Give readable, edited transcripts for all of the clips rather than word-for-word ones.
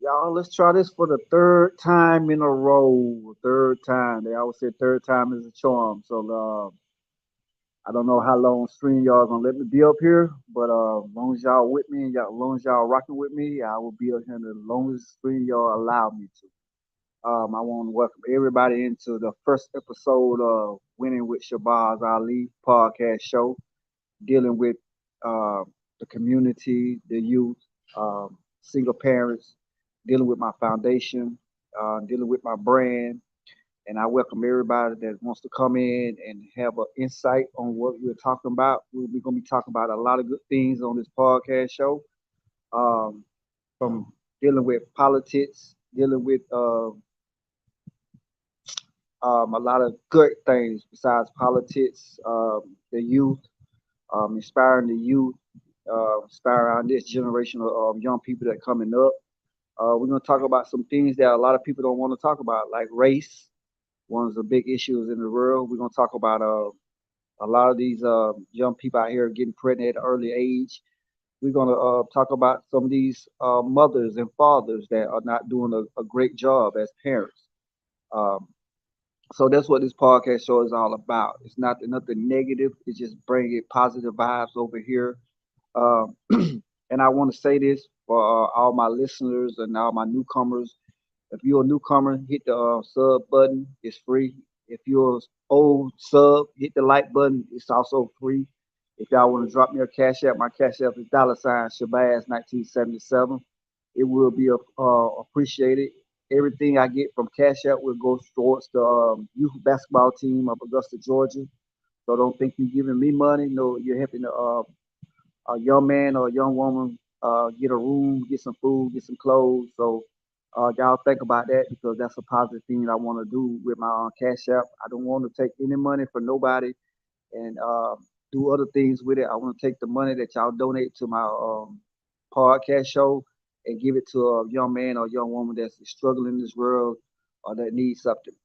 Y'all, let's try this for the third time in a row. Third time. They always say third time is a charm. So I don't know how long stream y'all gonna let me be up here, but as long as y'all with me and y'all, as long as y'all rocking with me, I will be up here the longest stream y'all allow me to. I want to welcome everybody into the first episode of Winning with Shabazz Ali podcast show, dealing with uh, the community, the youth, single parents, dealing with my foundation, dealing with my brand. And I welcome everybody that wants to come in and have an insight on what we're talking about. We're going to be talking about a lot of good things on this podcast show, um, from dealing with politics, dealing with a lot of good things besides politics, the youth, inspiring the youth, inspiring this generation of young people that coming up. We're going to talk about some things that a lot of people don't want to talk about, like race, one of the big issues in the world. We're going to talk about a lot of these young people out here getting pregnant at an early age. We're going to talk about some of these mothers and fathers that are not doing a great job as parents. Um, so that's what this podcast show is all about. It's not nothing negative. It's just bringing positive vibes over here. Um, and I want to say this for all my listeners and all my newcomers. If you're a newcomer, hit the sub button. It's free. If you're old sub, hit the like button. It's also free. If y'all want to drop me a cash app, my cash app is $sign Shabazz 1977. It will be appreciated. Everything I get from Cash App will go towards the youth basketball team of Augusta, Georgia. So don't think you're giving me money. No, you're helping a young man or a young woman get a room, get some food, get some clothes. So y'all think about that because that's a positive thing I want to do with my Cash App. I don't want to take any money from nobody and do other things with it. I want to take the money that y'all donate to my podcast show and give it to a young man or young woman that's struggling in this world or that needs something.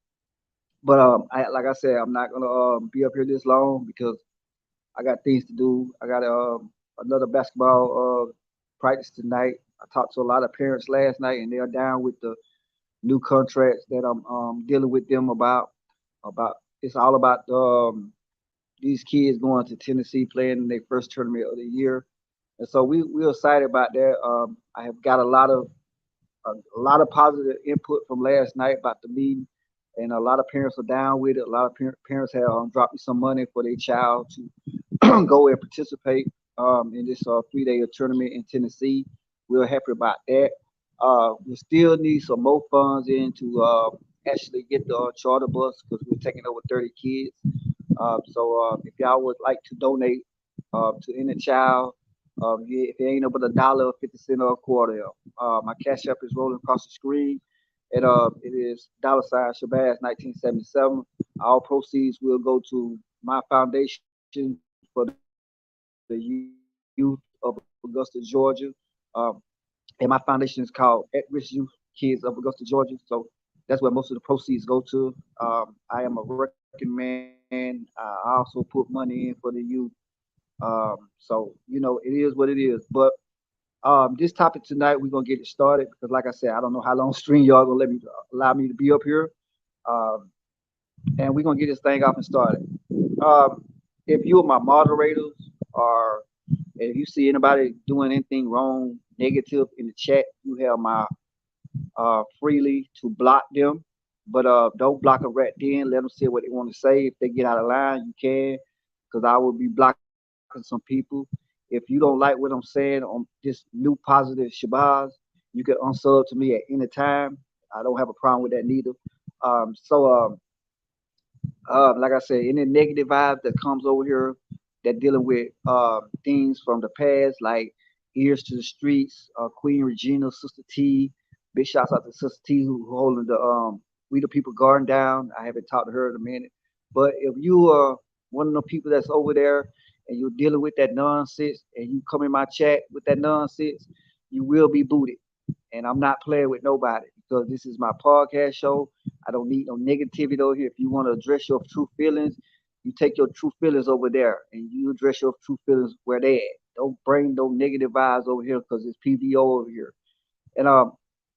But like I said, I'm not gonna be up here this long because I got things to do. I got another basketball practice tonight. I talked to a lot of parents last night, and they're down with the new contracts that I'm dealing with them about. About it's all about these kids going to Tennessee playing in their first tournament of the year, and so we're excited about that. I have got a lot of a lot of positive input from last night about the meeting, and a lot of parents are down with it. A lot of parents have dropped me some money for their child to go and participate in this 3 day tournament in Tennessee. We're happy about that. We still need some more funds in to actually get the charter bus because we're taking over 30 kids. So if y'all would like to donate to any child, if it ain't but $1 or 50 cents or a quarter, my cash app is rolling across the screen. It is $ Shabazz 1977. All proceeds will go to my foundation for the youth of Augusta, Georgia. Um, and my foundation is called At Risk Youth Kids of Augusta, Georgia. So that's where most of the proceeds go to. I am a working man. I also put money in for the youth. So it is what it is. But this topic tonight, we're gonna get it started because, like I said, I don't know how long stream y'all gonna allow me to be up here. Um, and we're gonna get this thing off and started. Um, if you are my moderators, or if you see anybody doing anything wrong, negative in the chat, you have my freely to block them. But don't block them right then. Let them say what they want to say. If they get out of line, you can, because I will be blocking some people. If you don't like what I'm saying on this new positive Shabazz, you can unsub to me at any time. I don't have a problem with that neither. So like I said, any negative vibes that comes over here that dealing with things from the past, like Ears to the Streets, Queen Regina, Sister T. Big shouts out to Sister T who holding the We the People Garden down. I haven't talked to her in a minute. But if you are one of the people that's over there and you're dealing with that nonsense and you come in my chat with that nonsense, you will be booted. And I'm not playing with nobody because this is my podcast show. I don't need no negativity over here. If you want to address your true feelings, you take your true feelings over there and you address your true feelings where they at. Don't bring no negative vibes over here because it's PVO over here. And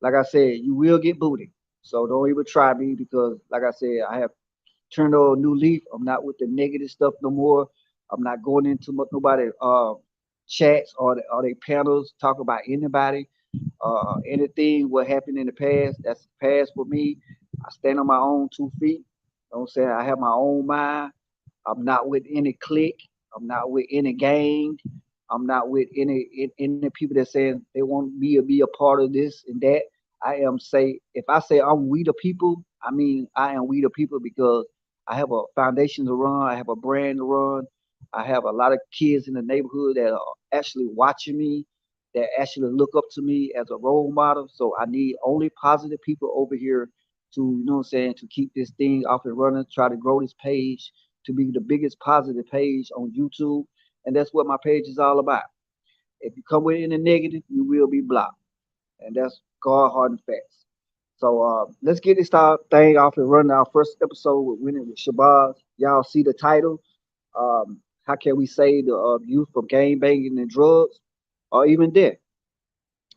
like I said, you will get booted. So don't even try me because, like I said, I have turned on a new leaf. I'm not with the negative stuff no more. I'm not going into nobody chats or they panels talk about anybody. Anything what happened in the past, that's the past for me. I stand on my own 2 feet. Don't say I have my own mind. I'm not with any clique. I'm not with any gang. I'm not with any people that saying they want me to be a part of this and that. I am say if I say I'm we the people, I mean I am we the people because I have a foundation to run. I have a brand to run. I have a lot of kids in the neighborhood that are actually watching me, that actually look up to me as a role model. So I need only positive people over here to, you know what I'm saying, to keep this thing off and running, try to grow this page to be the biggest positive page on YouTube. And that's what my page is all about. If you come with any negative, you will be blocked. And that's God, hard, and fast. So let's get this thing off and running. Our first episode with Winning with Shabazz. Y'all see the title. How can we save the youth from gang banging and drugs or even death?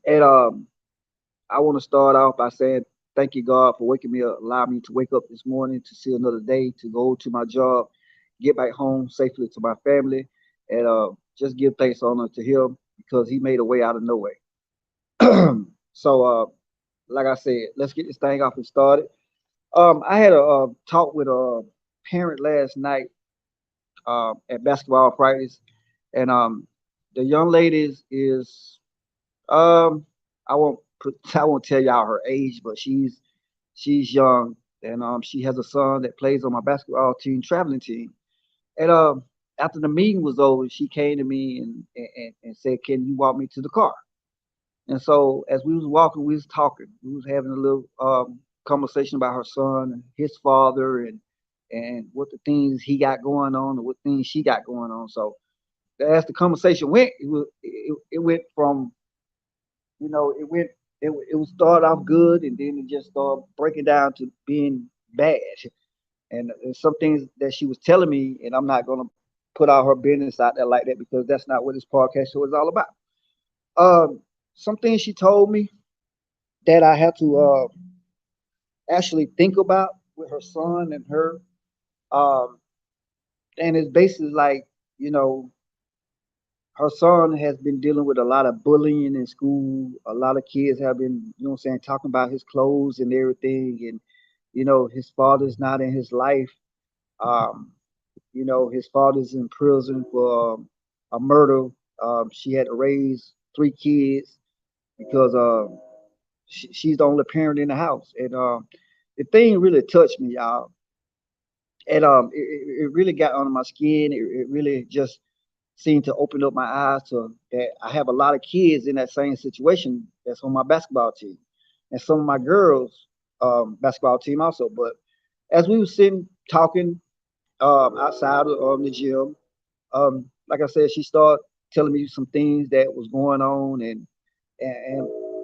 And I want to start off by saying thank you, God, for waking me up, allowing me to wake up this morning to see another day, to go to my job, get back home safely to my family, and just give thanks honor to Him because He made a way out of no way. So, like I said, let's get this thing off and started. I had a talk with a parent last night at basketball practice, and the young lady is um, I won't I won't tell y'all her age, but she's young, and she has a son that plays on my basketball team, traveling team. And after the meeting was over, she came to me and said, "Can you walk me to the car?" And so as we was walking, we was talking. We was having a little conversation about her son and his father and what the things he got going on and what things she got going on. So as the conversation went, it went from it would start off good and then it just started breaking down to being bad. And there's some things that she was telling me, and I'm not gonna put all her business out there like that because that's not what this podcast show is all about. Some things she told me that I had to actually think about with her son and her, um, and it's basically like you know her son has been dealing with a lot of bullying in school. A lot of kids have been, you know what I'm saying, talking about his clothes and everything. And, his father's not in his life. Um, his father's in prison for a murder. She had to raise three kids because she's the only parent in the house. And the thing really touched me, y'all. And it really got under my skin. It really just seemed to open up my eyes to that I have a lot of kids in that same situation that's on my basketball team, and some of my girls basketball team also. But as we were sitting talking outside of the gym, like I said, she started telling me some things that was going on, and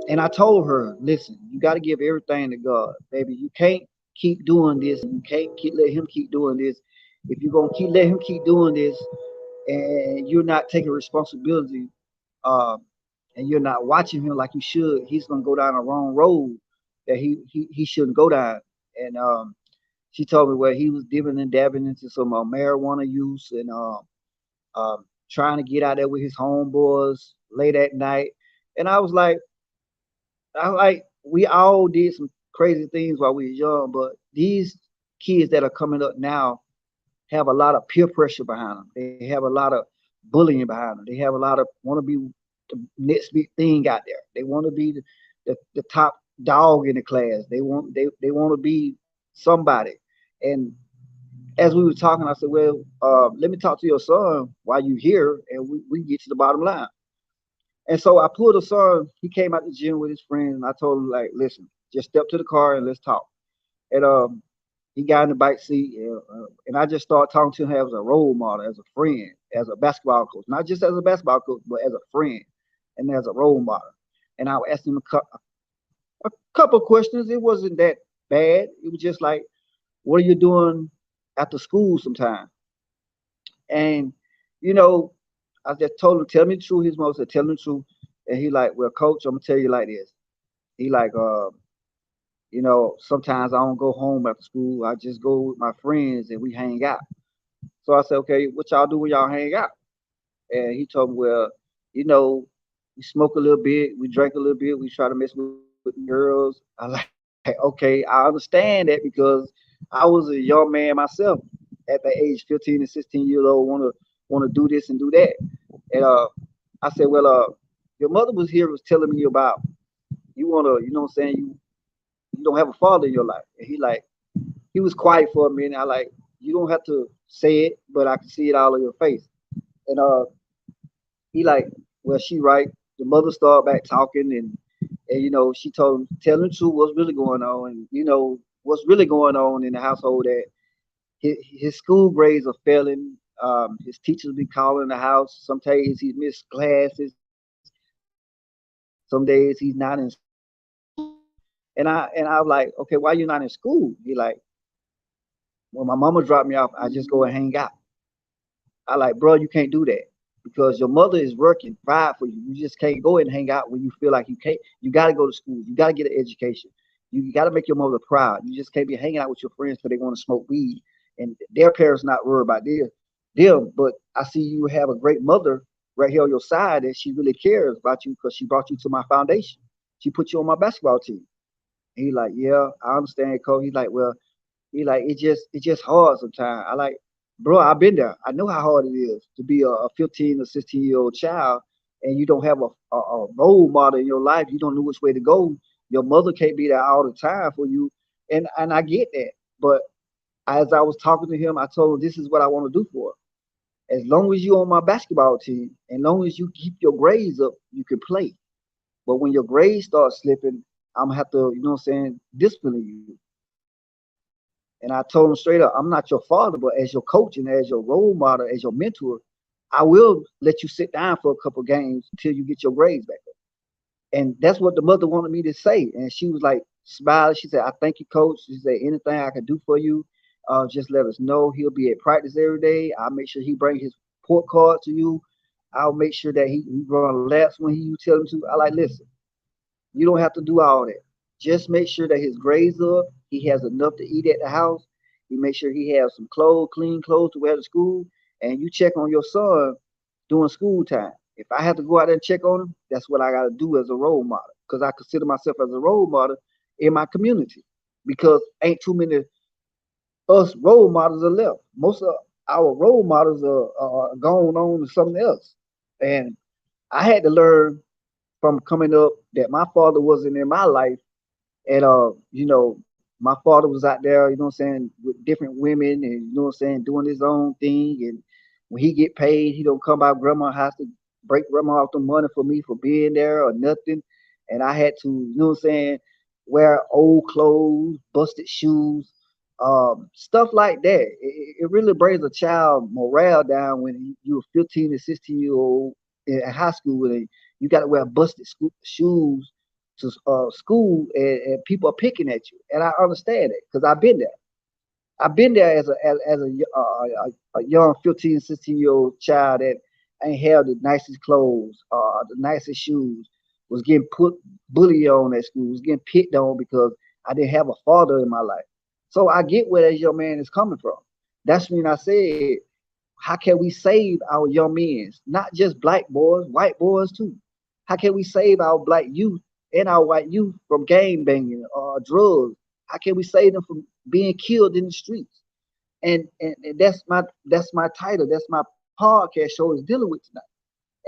and I told her, listen, you got to give everything to God, baby. You can't keep doing this. You can't keep let him keep doing this. If you're gonna keep let him keep doing this, and you're not taking responsibility, um, and you're not watching him like you should, he's gonna go down the wrong road that he shouldn't go down. And she told me where he was dipping and dabbing into some marijuana use and trying to get out there with his homeboys late at night. And I like, we all did some crazy things while we were young, but these kids that are coming up now have a lot of peer pressure behind them. They have a lot of bullying behind them. They have a lot of want to be the next big thing out there. They want to be the top dog in the class. They want to be somebody. And as we were talking, I said, well, let me talk to your son while you here, and we can get to the bottom line. And so I pulled the son. He came out the gym with his friends, and I told him like, listen, just step to the car and let's talk. And he got in the back seat, and I just started talking to him as a role model, as a friend, as a basketball coach, not just as a basketball coach, but as a friend and as a role model. And I asked him a couple of questions. It wasn't that bad. It was just like, what are you doing after school sometime? And you know, I just told him, tell me the truth. His mother said, tell me the truth. And he like, well, coach, I'm gonna tell you like this. He like, sometimes I don't go home after school. I just go with my friends and we hang out. So I said, okay, what y'all do when y'all hang out? And he told me, well, you know, we smoke a little bit, we drink a little bit, we try to mess with the girls. I like, okay, I understand that because I was a young man myself at the age 15 and 16 years old, wanna do this and do that. And I said, well, your mother was here was telling me about you wanna, you know what I'm saying, you don't have a father in your life. And he was quiet for a minute. I like, you don't have to say it, but I can see it all in your face. And he like, well, she right. The mother started back talking, and she told him, tell him the truth, what's really going on, and what's really going on in the household that his school grades are failing. His teachers be calling the house. Some days he missed classes. Some days he's not in school. And I was like, okay, why you not in school? He like, when my mama dropped me off, I just go and hang out. I like, bro, you can't do that because your mother is working, provide for you. You just can't go and hang out when you feel like you can't. You got to go to school. You got to get an education. You got to make your mother proud. You just can't be hanging out with your friends because they want to smoke weed and their parents not worried about them. But I see you have a great mother right here on your side and she really cares about you because she brought you to my foundation. She put you on my basketball team. And he like, yeah, I understand, Cole. He's like, well, he like it just hard sometimes. I like, bro, I've been there. I know how hard it is to be a 15 or 16-year-old child and you don't have a role model in your life. You don't know which way to go. Your mother can't be there all the time for you. And I get that. But as I was talking to him, I told him this is what I want to do for her. As long as you're on my basketball team, as long as you keep your grades up, you can play. But when your grades start slipping, I'm gonna have to, discipline you. And I told him straight up, I'm not your father, but as your coach and as your role model, as your mentor, I will let you sit down for a couple games until you get your grades back up. And that's what the mother wanted me to say. And she was like smiling. She said, I thank you, coach. She said, anything I can do for you, just let us know. He'll be at practice every day. I'll make sure he bring his report card to you. I'll make sure that he run laps when you tell him to. I like, listen, you don't have to do all that. Just make sure that his grades up. He has enough to eat at the house. You make sure he has some clothes, clean clothes to wear to school. And you check on your son during school time. If I have to go out there and check on them, that's what I got to do as a role model because I consider myself as a role model in my community because ain't too many us role models are left. Most of our role models are gone on to something else. And I had to learn from coming up that my father wasn't in my life and my father was out there, with different women and doing his own thing. And when he get paid, he don't come by grandma's house to break grandma off the money for me for being there or nothing. And I had to, wear old clothes, busted shoes, stuff like that. It really brings a child morale down when you're 15 and 16-year old in high school and you got to wear busted shoes to school and people are picking at you. And I understand it because I've been there. I've been there as a young 15, 16-year old child that ain't had the nicest clothes, the nicest shoes, was getting put bullied on at school, was getting picked on because I didn't have a father in my life. So I get where that young man is coming from. That's when I said, how can we save our young men? Not just black boys, white boys too. How can we save our black youth and our white youth from gang banging or drugs? How can we save them from being killed in the streets? And that's my title. That's my podcast show is dealing with tonight.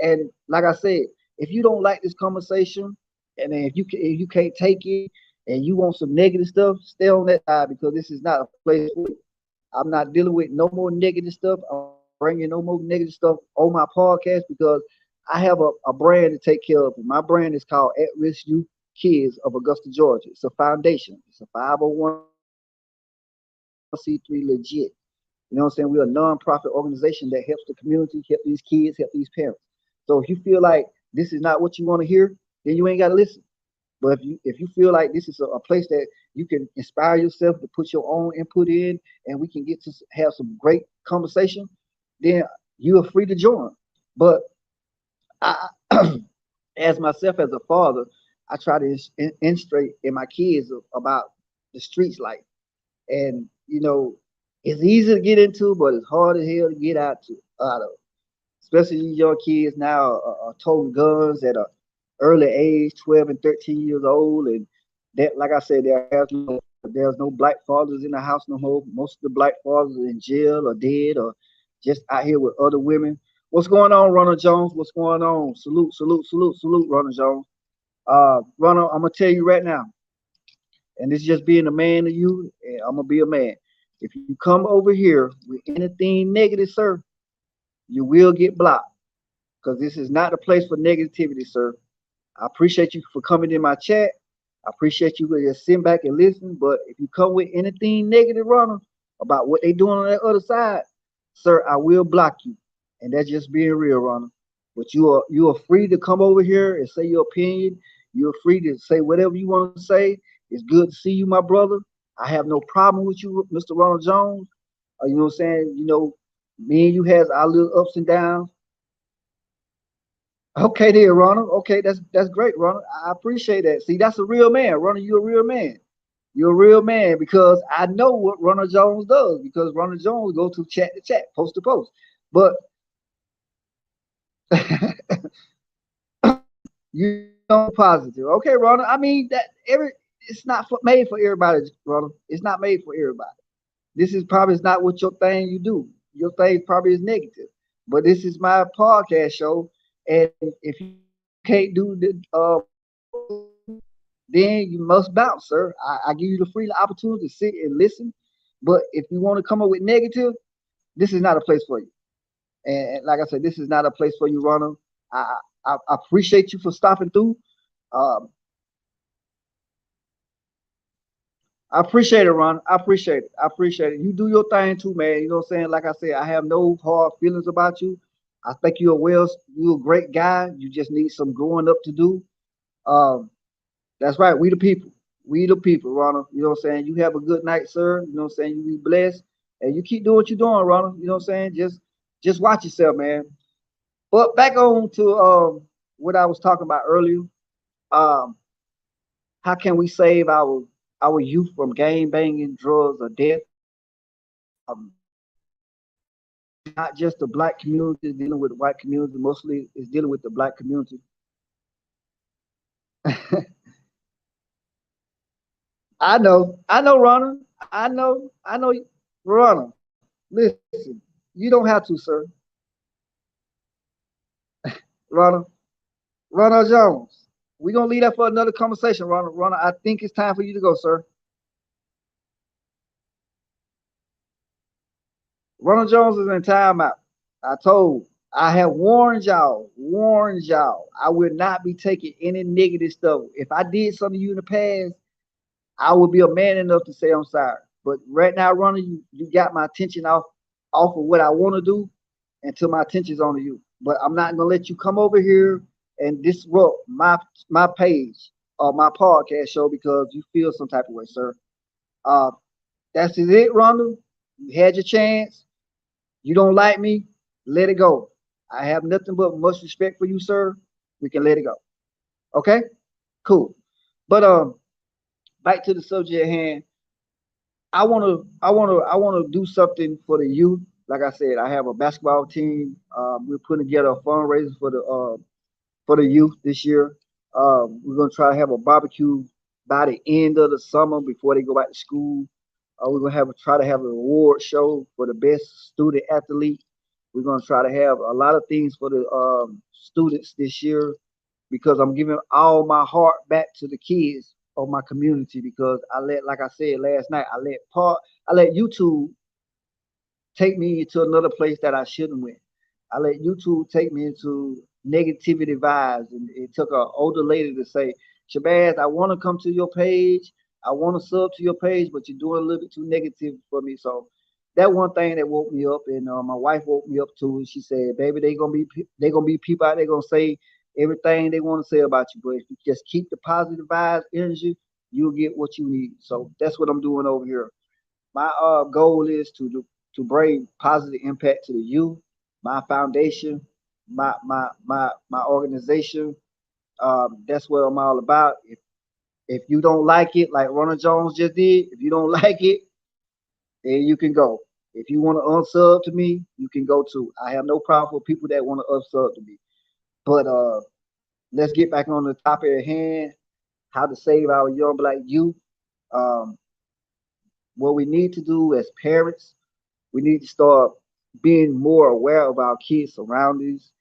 And like I said, if you don't like this conversation, and then if you can't take it, and you want some negative stuff, stay on that side because this is not a place for you. I'm not dealing with no more negative stuff. I'm not bringing no more negative stuff on my podcast because I have a brand to take care of. And my brand is called At Risk Youth Kids of Augusta, Georgia. It's a foundation. It's a 501c3 legit. You know what I'm saying? We're a nonprofit organization that helps the community, help these kids, help these parents. So if you feel like this is not what you want to hear, then you ain't got to listen. But if you feel like this is a place that you can inspire yourself to put your own input in, and we can get to have some great conversation, then you are free to join. But I, as myself as a father, I try to instruct in my kids about the streets life, and it's easy to get into, but it's hard as hell to get out of. Especially these young kids now are toting guns at a early age, 12 and 13 years old, and that, like I said, there's no black fathers in the house no more. Most of the black fathers are in jail or dead or just out here with other women. What's going on, Ronald Jones? What's going on? Salute, salute, salute, salute, Ronald Jones. Ronald, I'm gonna tell you right now, and this is just being a man to you, and I'm gonna be a man. If you come over here with anything negative, sir, you will get blocked because this is not a place for negativity, sir. I appreciate you for coming in my chat. I appreciate you for just sitting back and listening. But if you come with anything negative, Ronald, about what they doing on that other side, sir, I will block you. And that's just being real, Ronald. But you are free to come over here and say your opinion. You're free to say whatever you want to say. It's good to see you, my brother. I have no problem with you, Mr. Ronald Jones. You know what I'm saying? Me and you has our little ups and downs. Okay, there, Ronald. Okay, that's great, Ronald. I appreciate that. See, that's a real man, Ronald. You're a real man. You're a real man because I know what Ronald Jones does because Ronald Jones goes to chat, post to post. But you positive, okay, Ronald? I mean that it's not made for everybody, Ronald. It's not made for everybody. This is probably not what your thing you do. Your thing probably is negative. But this is my podcast show, and if you can't do the then you must bounce, sir. I give you the free opportunity to sit and listen. But if you want to come up with negative, this is not a place for you. And like I said, this is not a place for you, Ronald. I, I appreciate you for stopping through. Um, I appreciate it, Ron. I appreciate it. I appreciate it. You do your thing too, man. You know what I'm saying? Like I said, I have no hard feelings about you. I think you're a great guy. You just need some growing up to do. Um, that's right. We the people. We the people, Ronald. You know what I'm saying? You have a good night, sir. You know what I'm saying? You be blessed. And you keep doing what you're doing, Ronald. You know what I'm saying? Just watch yourself, man. But back on to what I was talking about earlier. Um, how can we save our youth from gang banging, drugs, or death? Um, not just the black community, it's dealing with the white community. Mostly, it's dealing with the black community. I know, Ronald. I know, Ronald. Listen, you don't have to, sir. Ronald, Ronald Jones. We're gonna leave that for another conversation, Ronald. Ronald, I think it's time for you to go, sir. Ronald Jones is in timeout. I told, I have warned y'all. I will not be taking any negative stuff. If I did something to you in the past, I would be a man enough to say I'm sorry. But right now, Ronald, you got my attention off of what I want to do until my attention's on you. But I'm not gonna let you come over here and disrupt my page or my podcast show because you feel some type of way, sir. Uh, that's it, Ronald. You had your chance. You don't like me, let it go. I have nothing but much respect for you, sir. We can let it go. Okay? Cool. But back to the subject at hand. I wanna do something for the youth. Like I said, I have a basketball team. We're putting together a fundraiser for the youth this year. We're gonna try to have a barbecue by the end of the summer before they go back to school. We're gonna try to have a reward show for the best student athlete. We're gonna try to have a lot of things for the students this year because I'm giving all my heart back to the kids of my community because like I said last night, I let YouTube take me into another place that I shouldn't went. I let YouTube take me into negativity vibes, and it took an older lady to say, "Shabazz, I want to come to your page. I want to sub to your page, but you're doing a little bit too negative for me." So that one thing that woke me up, and my wife woke me up too. And she said, "Baby, they gonna be people out there gonna say everything they want to say about you, but if you just keep the positive vibes, energy, you'll get what you need." So that's what I'm doing over here. My goal is to bring positive impact to the youth. My foundation, my organization. That's what I'm all about. If you don't like it, like Ronald Jones just did, if you don't like it, then you can go. If you want to unsub to me, you can go too. I have no problem with people that want to unsub to me. But let's get back on the topic at hand. How to save our young black youth. Um, what we need to do as parents, we need to start being more aware of our kids' surroundings.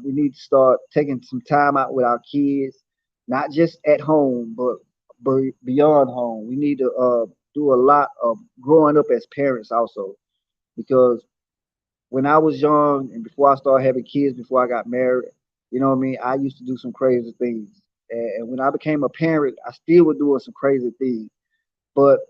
We need to start taking some time out with our kids, not just at home, but beyond home. We need to do a lot of growing up as parents also, because when I was young and before I started having kids, before I got married, you know what I mean, I used to do some crazy things. And when I became a parent, I still was doing some crazy things. But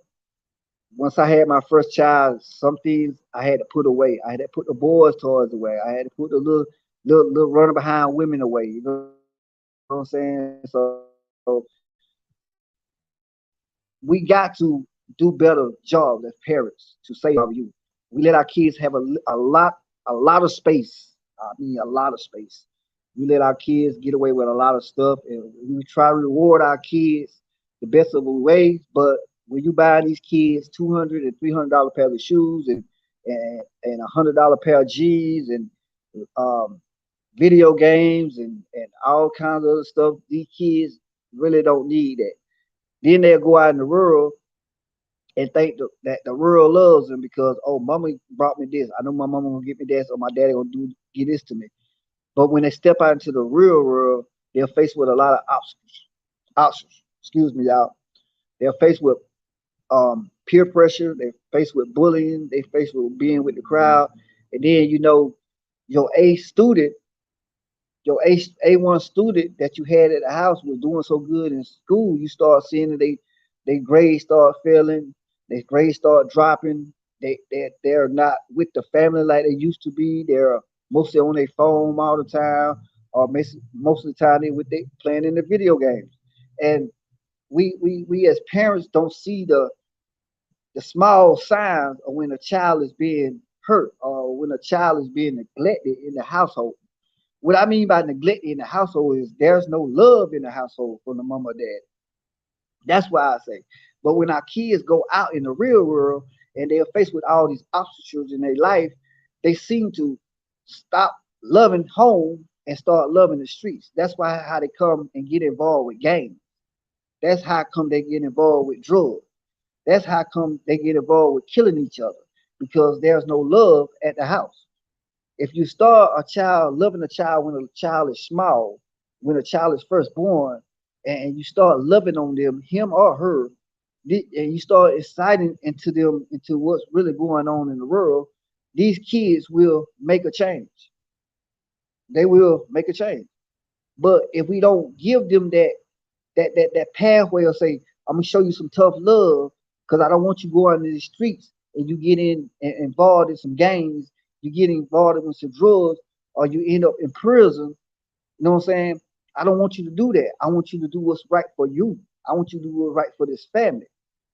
once I had my first child, some things I had to put away. I had to put the boys' toys away. I had to put the little running behind women away. You know what I'm saying? So we got to do better job as parents to save our youth. We let our kids have a lot of space. I mean, a lot of space. We let our kids get away with a lot of stuff, and we try to reward our kids the best of the ways. But when you buy these kids $200 and $300 pair of shoes and $100 pair of jeans and um, video games and all kinds of other stuff, these kids really don't need that. Then they'll go out in the world and think that the world loves them because, oh, mama brought me this. I know my mama gonna get me this, or my daddy gonna get this to me. But when they step out into the real world, they're faced with a lot of obstacles. Obstacles. Excuse me, y'all. They're faced with peer pressure. They're faced with bullying. They're faced with being with the crowd. And then your A student, your A1 student that you had at the house was doing so good in school, you start seeing that they grades start failing, their grades start dropping. They're not with the family like they used to be. They're mostly on their phone all the time, or most of the time they with they playing in the video games. And we as parents don't see the small signs of when a child is being hurt or when a child is being neglected in the household. What I mean by neglect in the household is there's no love in the household from the mama or dad. That's why I say. But when our kids go out in the real world and they're faced with all these obstacles in their life, they seem to stop loving home and start loving the streets. That's why how they come and get involved with gangs. That's how come they get involved with drugs. That's how come they get involved with killing each other because there's no love at the house. If you start a child loving a child when a child is small, when a child is first born, and you start loving on them, him or her, and you start inciting into them into what's really going on in the world, these kids will make a change. They will make a change. But if we don't give them that pathway or say, I'm gonna show you some tough love because I don't want you going into the streets and you get involved in some gangs, you get involved in some drugs, or you end up in prison. You know what I'm saying? I don't want you to do that. I want you to do what's right for you. I want you to do what's right for this family.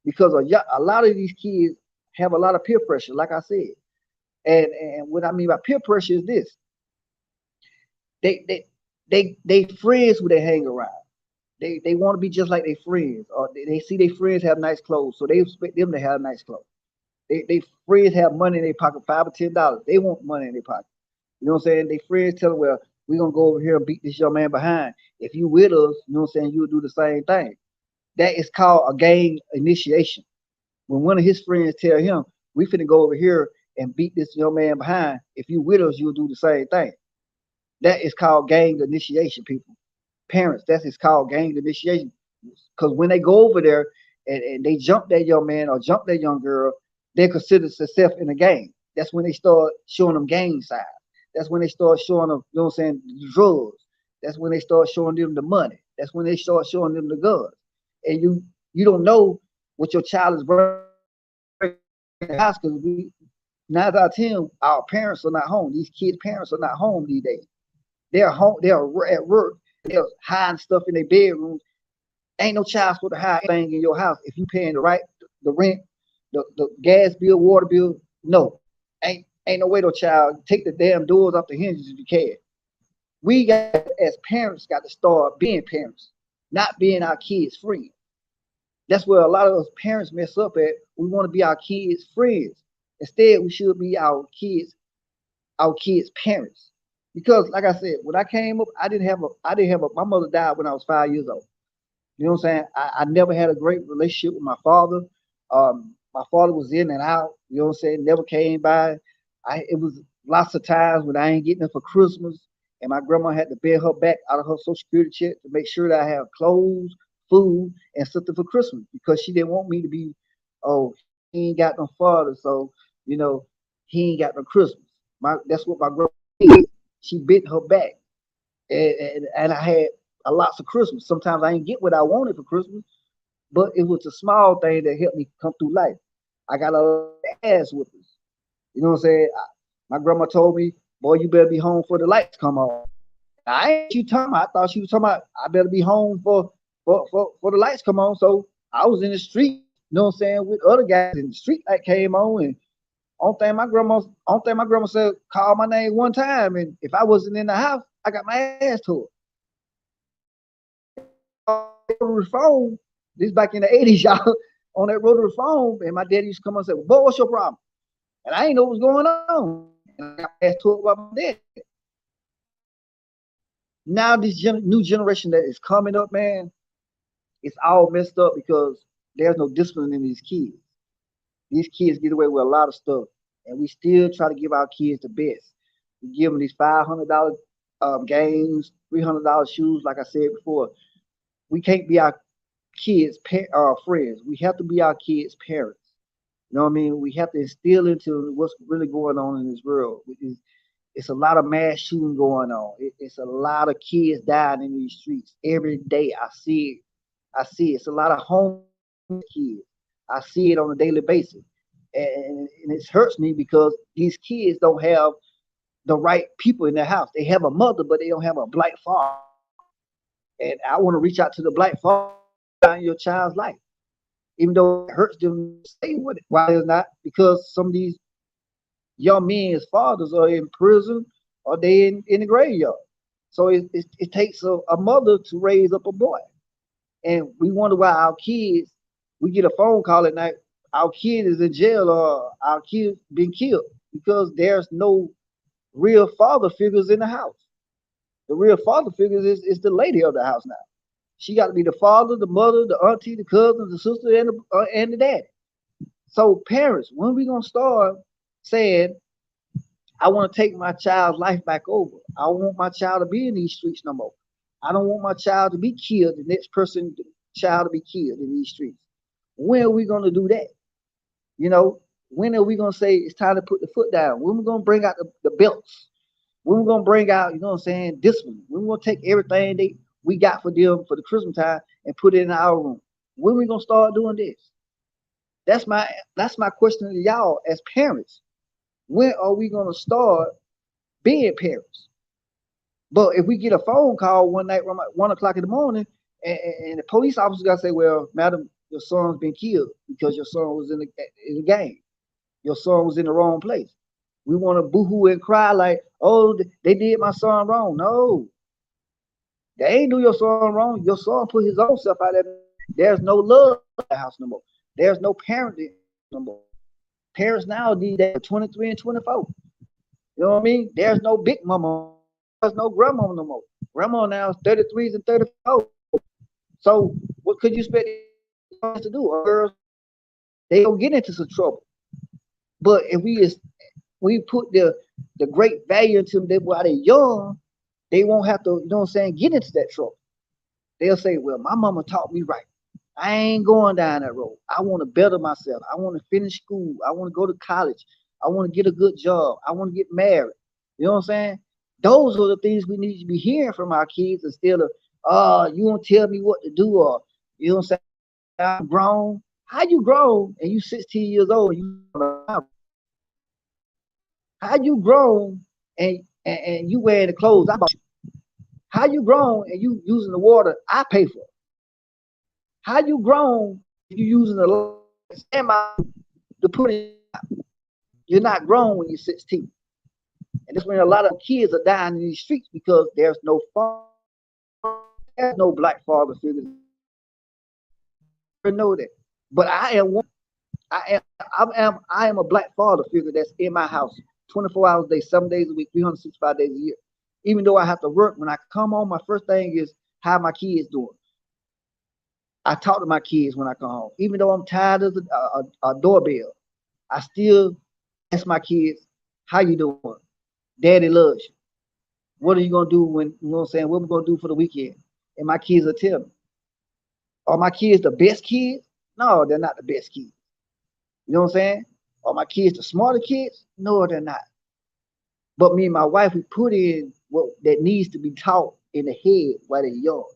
Because a lot of these kids have a lot of peer pressure, like I said. And what I mean by peer pressure is this. They they they friends who they hang around. They want to be just like their friends, or they see their friends have nice clothes, so they expect them to have nice clothes. They friends have money in their pocket, $5 or $10. They want money in their pocket. You know what I'm saying? They friends tell them, well, we're gonna go over here and beat this young man behind. If you with us, you know what I'm saying, you'll do the same thing. That is called a gang initiation. When one of his friends tell him, we finna go over here and beat this young man behind, if you with us, you'll do the same thing. That is called gang initiation, people. Parents, that is called gang initiation. Because when they go over there and they jump that young man or jump that young girl, they consider themselves in a gang. That's when they start showing them gang side. That's when they start showing them, you know what I'm saying, the drugs. That's when they start showing them the money. That's when they start showing them the guns. And you don't know what your child is bringing in the house because we 9 out of 10, our parents are not home. These kids' parents are not home these days. They're home. They're at work. They're hiding stuff in their bedrooms. Ain't no child supposed to hide anything in your house if you paying the rent, the gas bill, water bill. No, ain't no way no child take the damn doors off the hinges if you can. We got as parents got to start being parents, not being our kids' friends. That's where a lot of us parents mess up at. We want to be our kids' friends. Instead, we should be our kids' parents. Because, like I said, when I came up, I didn't have a. My mother died when I was 5 years old. You know what I'm saying? I never had a great relationship with my father. My father was in and out. You know what I'm saying? Never came by. It was lots of times when I ain't getting it for Christmas, and my grandma had to bear her back out of her Social Security check to make sure that I have clothes, food, and something for Christmas because she didn't want me to be, oh, he ain't got no father, so you know he ain't got no Christmas. That's what my grandma did. She bent her back, and I had a lots of Christmas. Sometimes I didn't get what I wanted for Christmas, but it was a small thing that helped me come through life. I got a lot of ass whippers. You know what I'm saying? My grandma told me, boy, you better be home for the lights come on. I ain't you talking about. I thought she was talking about I better be home for the lights come on. So I was in the street, you know what I'm saying, with other guys and the street light came on and only thing my grandma said, call my name one time, and if I wasn't in the house, I got my ass to it. Rotary phone. This back in the 80s, y'all, on that rotary phone, and my daddy used to come and say, well, boy, what's your problem? And I didn't know what was going on. And I got asked to it by my dad. Now this new generation that is coming up, man, it's all messed up because there's no discipline in these kids. These kids get away with a lot of stuff, and we still try to give our kids the best. We give them these $500 games, $300 shoes, like I said before. We can't be our kids' friends. We have to be our kids' parents. You know what I mean? We have to instill into what's really going on in this world. It's a lot of mass shooting going on. It's a lot of kids dying in these streets every day. I see it. I see it. It's a lot of homeless kids. I see it on a daily basis, and it hurts me because these kids don't have the right people in their house. They have a mother, but they don't have a black father. And I want to reach out to the black father in your child's life, even though it hurts them to stay with it. Why is not? Because some of these young men's fathers are in prison or they in the graveyard. So it takes a mother to raise up a boy. And we wonder why our kids, we get a phone call at night, our kid is in jail or our kid been killed. because there's no real father figures in the house. The real father figures is the lady of the house now. She got to be the father, the mother, the auntie, the cousin, the sister, and the daddy. So parents, when are we gonna start saying, I want to take my child's life back over. I don't want my child to be in these streets no more. I don't want my child to be killed, the next person child to be killed in these streets. When are we gonna do that? You know, when are we gonna say it's time to put the foot down? When are we gonna bring out the belts? When we gonna bring out, you know what I'm saying, this one? When we gonna take everything we got for them for the Christmas time and put it in our room? When we gonna start doing this? That's my question to y'all as parents. When are we gonna start being parents? But if we get a phone call one night around 1 o'clock in the morning, and the police officer got to say, "Well, madam, your son's been killed because your son was in the game. Your son was in the wrong place." We want to boohoo and cry like, "Oh, they did my son wrong." No, they ain't do your son wrong. Your son put his own self out there. There's no love in the house no more. There's no parenting no more. Parents now these days are 23 and 24. You know what I mean? There's no big mama. There's no grandma no more. Grandma now is 33s and 34. So what could you expect to do? Girls, they don't get into some trouble. But if we put the great value into them while they're young, they won't have to, you know what I'm saying, get into that trouble. They'll say, well, my mama taught me right. I ain't going down that road. I want to better myself. I want to finish school. I want to go to college. I want to get a good job. I want to get married. You know what I'm saying? Those are the things we need to be hearing from our kids instead of, you won't tell me what to do, or you know what I'm saying? I'm grown. How you grown and you 16 years old? How you grown and you wearing the clothes I bought you? How you grown and you using the water I pay for? How you grown if you using the semi to put in? You're not grown when you're 16. And that's when a lot of kids are dying in these streets because there's no father, there's no black father figures. I know that. But I am one. I am a black father figure that's in my house 24 hours a day, 7 days a week, 365 days a year. Even though I have to work, when I come home, my first thing is how my kids doing. I talk to my kids when I come home. Even though I'm tired of a doorbell, I still ask my kids, how you doing? Daddy loves you. What are you gonna do when, you know what I'm saying, what we gonna do for the weekend? And my kids will tell me. Are my kids the best kids? No, they're not the best kids. You know what I'm saying? Are my kids the smarter kids? No, they're not. But me and my wife, we put in what that needs to be taught in the head while they're young.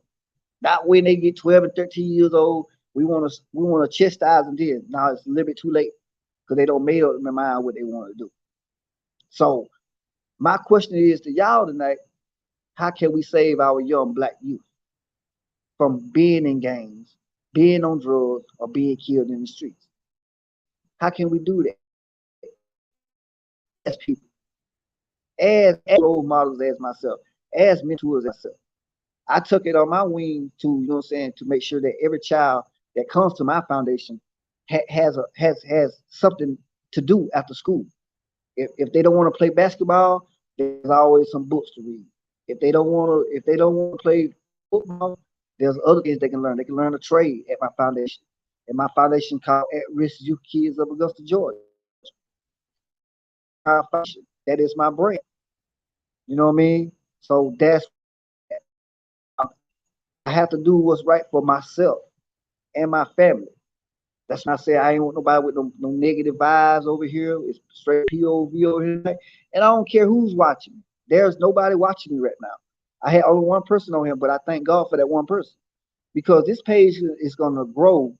Not when they get 12 and 13 years old, we want to chastise them then. Now it's a little bit too late because they don't make up their mind what they want to do. So my question is to y'all tonight: how can we save our young black youth from being in gangs, being on drugs, or being killed in the streets? How can we do that as people, as role models, as myself, as mentors, as myself? I took it on my wing to, you know what I'm saying, to make sure that every child that comes to my foundation has something to do after school. If they don't want to play basketball, there's always some books to read. If they don't want to play football, there's other things they can learn. They can learn a trade at my foundation. And my foundation called At Risk Youth Kids of Augusta, Georgia. My foundation. That is my brand. You know what I mean? So I have to do what's right for myself and my family. That's why I say I ain't want nobody with no negative vibes over here. It's straight POV over here. And I don't care who's watching me. There's nobody watching me right now. I had only one person on here, but I thank God for that one person. Because this page is gonna grow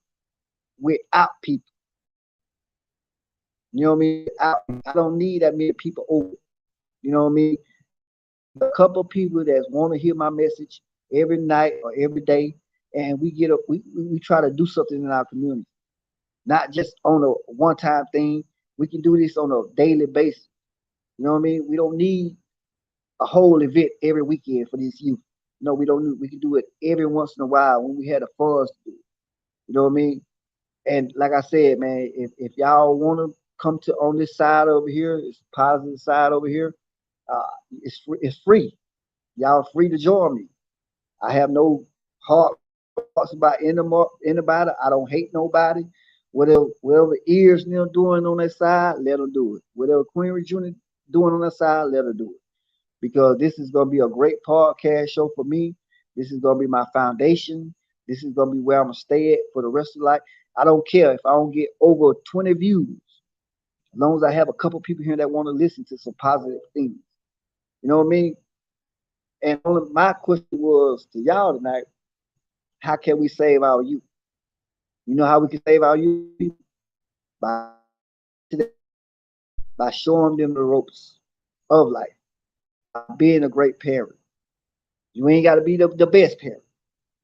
without people. You know what I mean? I don't need that many people over. You know what I mean? A couple of people that want to hear my message every night or every day, and we try to do something in our community, not just on a one-time thing. We can do this on a daily basis. You know what I mean? We don't need a whole event every weekend for these youth. No, we don't need, we can do it every once in a while when we had the funds to do it. You know what I mean? And like I said, man, if y'all want to come to on this side over here, this positive side over here, uh, it's free. Y'all free to join me. I have no hard feelings or thoughts about anybody. I don't hate nobody. Whatever ears Neil doing on that side, let them do it. Whatever Queen Regina doing on that side, let her do it. Because this is gonna be a great podcast show for me. This is gonna be my foundation. This is gonna be where I'm gonna stay at for the rest of life. I don't care if I don't get over 20 views, as long as I have a couple people here that want to listen to some positive things. You know what I mean? And only my question was to y'all tonight: how can we save our youth? You know how we can save our youth? By by showing them the ropes of life, by being a great parent. You ain't got to be the best parent,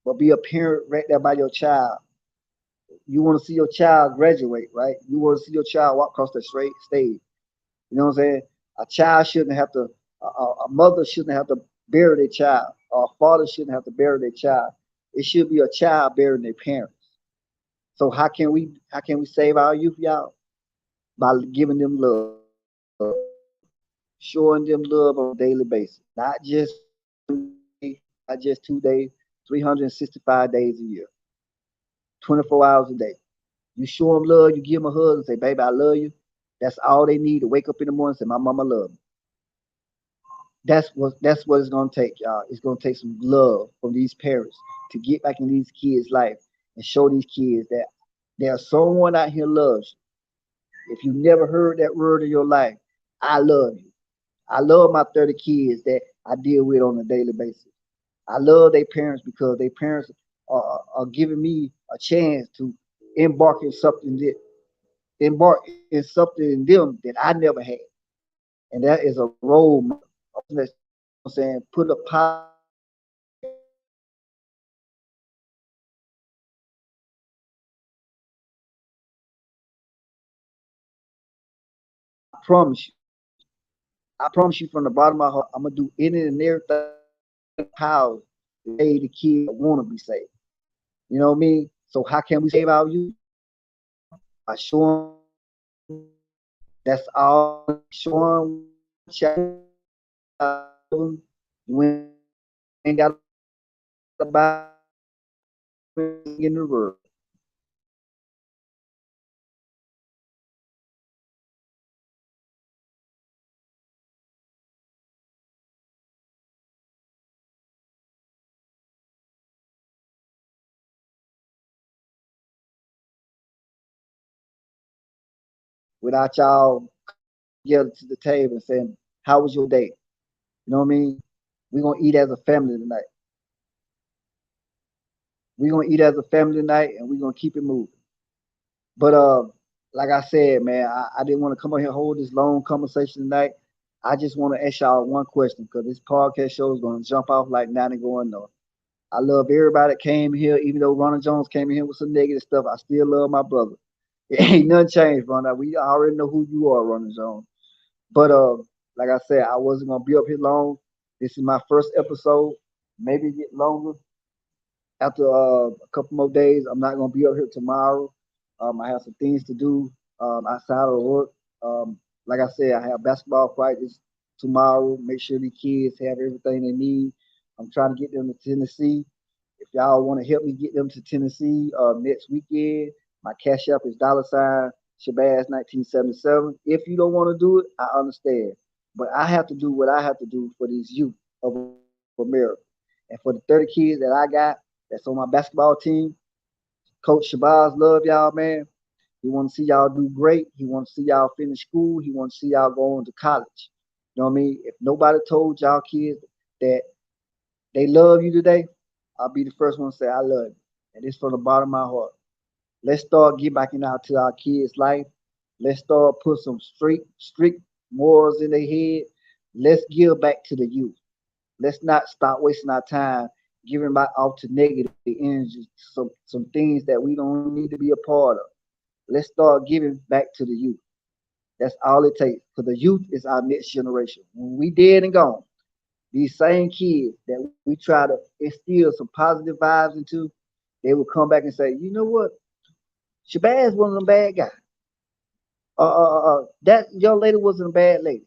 but be a parent right there by your child. You want to see your child graduate, right? You want to see your child walk across the straight stage. You know what I'm saying? A child shouldn't have to, a mother shouldn't have to bury their child, or a father shouldn't have to bury their child. It should be a child burying their parents. So how can we save our youth, y'all? By giving them love, showing them love on a daily basis, not just 1 day, not just 2 days, 365 days a year, 24 hours a day. You show them love, you give them a hug and say, "Baby, I love you." That's all they need to wake up in the morning and say, "My mama love me." That's what it's gonna take, y'all. It's gonna take some love from these parents to get back in these kids' life and show these kids that there's someone out here loves you. If you never heard that word in your life, I love you. I love my 30 kids that I deal with on a daily basis. I love their parents because their parents are giving me a chance to embark in something that embark in something in them that I never had. And that is a role model, a person that's, you know what I'm saying, put a positive promise you. I promise you from the bottom of my heart, I'm gonna do any and everything power to save the kids that wanna be saved. You know what I mean? So how can we save our youth? By showing that's all showing you ain't got about in the world. Without y'all together to the table and saying, "How was your day?" You know what I mean? We're gonna eat as a family tonight. We're gonna eat as a family tonight and we're gonna keep it moving. But like I said, man, I didn't want to come on here and hold this long conversation tonight. I just want to ask y'all one question because this podcast show is gonna jump off like 90 going north. I love everybody that came here, even though Ronald Jones came in here with some negative stuff. I still love my brother. It ain't nothing changed, Ronald. We already know who you are, Ronald Jones. But like I said, I wasn't gonna be up here long. This is my first episode. Maybe get longer after a couple more days. I'm not gonna be up here tomorrow. I have some things to do outside of work. Like I said, I have basketball practice tomorrow. Make sure the kids have everything they need. I'm trying to get them to Tennessee. If y'all want to help me get them to Tennessee next weekend, my cash app is $sign Shabazz 1977. If you don't want to do it, I understand. But I have to do what I have to do for these youth of America. And for the 30 kids that I got that's on my basketball team, Coach Shabazz love y'all, man. He want to see y'all do great. He want to see y'all finish school. He want to see y'all go on to college. You know what I mean? If nobody told y'all kids that they love you today, I'll be the first one to say I love you. And it's from the bottom of my heart. Let's start get back out to our kids' life. Let's start put some strict morals in their head. Let's give back to the youth. Let's not stop wasting our time giving back off to negative energy, some things that we don't need to be a part of. Let's start giving back to the youth. That's all it takes. Because the youth is our next generation. When we dead and gone, these same kids that we try to instill some positive vibes into, they will come back and say, you know what? Shabazz one of them bad guys. That young lady wasn't a bad lady.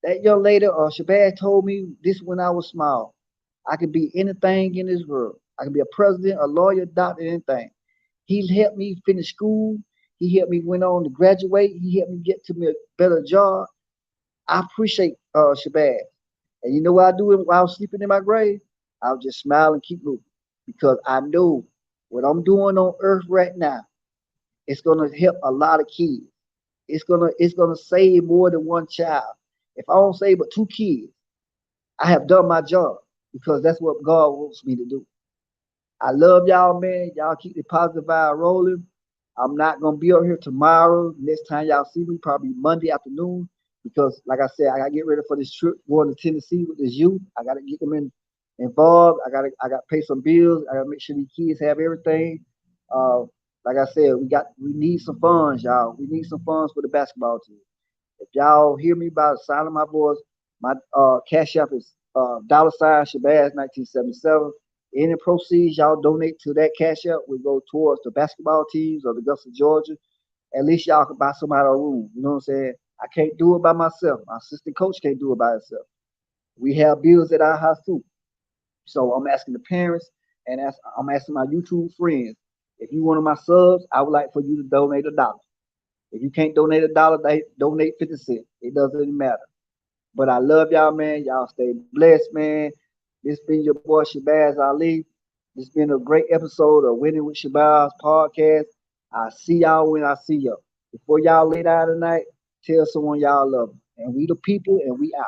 That young lady, Shabazz told me this when I was small. I could be anything in this world. I could be a president, a lawyer, doctor, anything. He helped me finish school. He helped me went on to graduate. He helped me get to me a better job. I appreciate Shabazz. And you know what I do while I was sleeping in my grave? I'll just smile and keep moving because I know what I'm doing on earth right now. It's gonna help a lot of kids. It's gonna save more than one child. If I don't save but two kids, I have done my job because that's what God wants me to do. I love y'all, man. Y'all keep the positive vibe rolling. I'm not gonna be up here tomorrow. Next time y'all see me, probably Monday afternoon, because like I said, I gotta get ready for this trip going to Tennessee with this youth. I gotta get them involved. I gotta pay some bills. I gotta make sure these kids have everything. Uh, like I said, we need some funds, y'all. We need some funds for the basketball team. If y'all hear me by the sound of my voice, my cash app is $ Shabazz 1977. Any proceeds y'all donate to that cash app will go towards the basketball teams of Augusta, Georgia. At least y'all can buy somebody a room. You know what I'm saying? I can't do it by myself. My assistant coach can't do it by himself. We have bills at our house too. So I'm asking the parents and I'm asking my YouTube friends. If you one of my subs, I would like for you to donate $1. If you can't donate $1, they donate 50 cents. It doesn't matter. But I love y'all, man. Y'all stay blessed, man. This been your boy Shabazz Ali. This been a great episode of Winning with Shabazz podcast. I see y'all when I see y'all. Before y'all lay down tonight, tell someone y'all love them. And we the people, and we out.